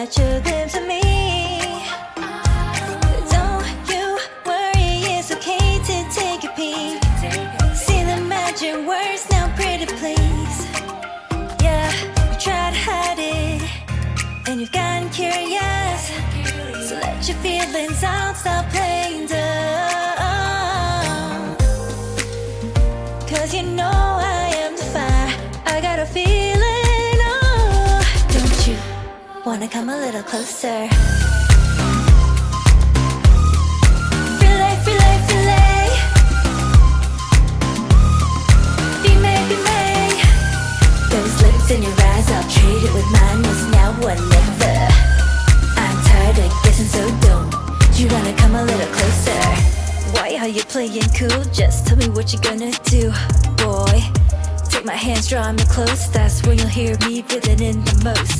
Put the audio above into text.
at your lips on me. Don't you worry, it's okay to take a peek. See the magic words now, pretty please. Yeah, you try to hide it, and you've gotten curious. So let your feelings out, stop playing dumb. Cause you know I am the fire, I got a feeling, oh. Don't you wanna come a little closer? Filet, filet, filet. Be made, be made. Those lips in your eyes, I'll trade it with mine. It's now or never. I'm tired of guessing, so don't you wanna come a little closer? Why are you playing cool? Just tell me what you're gonna do, boy. Take my hands, draw me close. That's when you'll hear me feeling in the most.